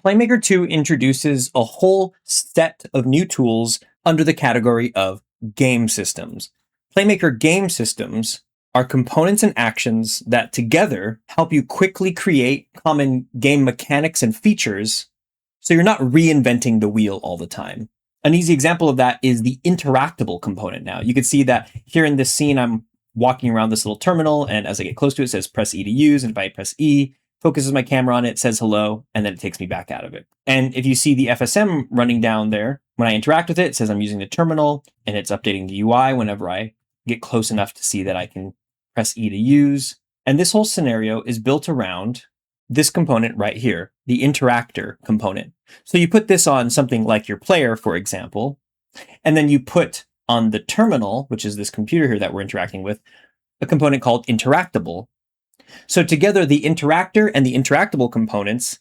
PlayMaker 2 introduces a whole set of new tools under the category of game systems. PlayMaker game systems are components and actions that together help you quickly create common game mechanics and features so you're not reinventing the wheel all the time. An easy example of that is the interactable component now. You can see that here in this scene, I'm walking around this little terminal, and as I get close to it, it says press E to use, and if I press E, focuses my camera on it, says hello, and then it takes me back out of it. And if you see the FSM running down there, when I interact with it, it says I'm using the terminal, and it's updating the UI whenever I get close enough to see that I can press E to use. And this whole scenario is built around this component right here, the interactor component. So you put this on something like your player, for example, and then you put on the terminal, which is this computer here that we're interacting with, a component called interactable. So together, the interactor and the interactable components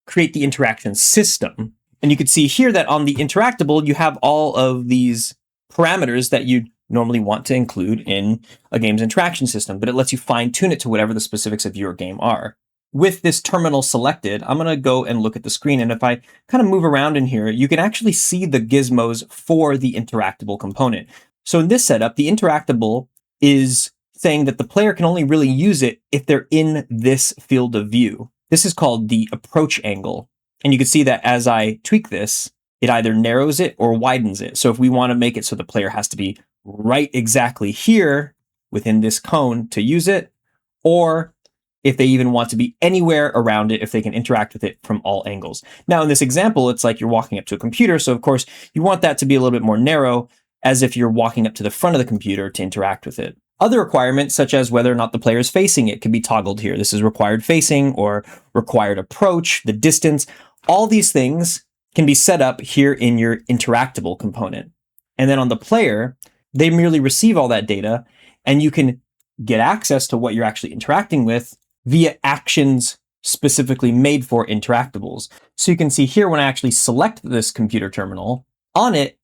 create the interaction system. And you can see here that on the interactable, you have all of these parameters that you'd normally want to include in a game's interaction system, but it lets you fine tune it to whatever the specifics of your game are. With this terminal selected, I'm going to go and look at the screen. And if I kind of move around in here, you can actually see the gizmos for the interactable component. So in this setup, the interactable is saying that the player can only really use it if they're in this field of view. This is called the approach angle. And you can see that as I tweak this, it either narrows it or widens it. So if we want to make it so the player has to be right exactly here within this cone to use it, or if they even want to be anywhere around it, if they can interact with it from all angles. Now, in this example, it's like you're walking up to a computer. So of course, you want that to be a little bit more narrow, as if you're walking up to the front of the computer to interact with it. Other requirements, such as whether or not the player is facing it, can be toggled here. This is required facing or required approach, the distance. All these things can be set up here in your interactable component. And then on the player, they merely receive all that data, and you can get access to what you're actually interacting with via actions specifically made for interactables. So you can see here when I actually select this computer terminal, on it,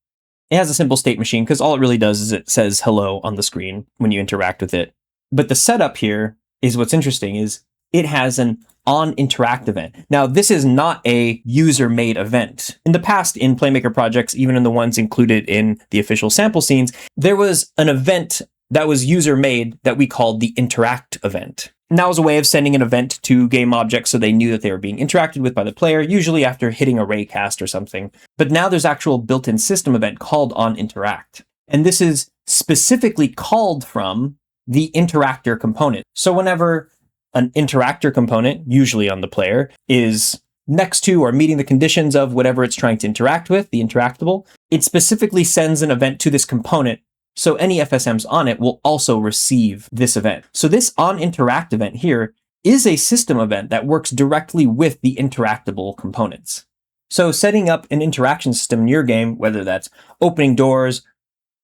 it has a simple state machine because all it really does is it says hello on the screen when you interact with it. But the setup here is what's interesting is it has an onInteract event. Now, this is not a user-made event. In the past, in PlayMaker projects, even in the ones included in the official sample scenes, there was an event that was user-made that we called the interact event. And that was a way of sending an event to game objects so they knew that they were being interacted with by the player, usually after hitting a raycast or something. But now there's actual built-in system event called onInteract. And this is specifically called from the interactor component. So whenever an interactor component, usually on the player, is next to or meeting the conditions of whatever it's trying to interact with, the interactable, it specifically sends an event to this component. So any FSMs on it will also receive this event. So this onInteract event here is a system event that works directly with the interactable components. So setting up an interaction system in your game, whether that's opening doors,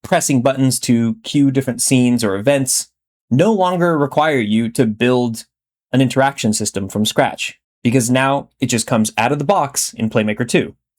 pressing buttons to cue different scenes or events, no longer require you to build an interaction system from scratch, because now it just comes out of the box in PlayMaker 2.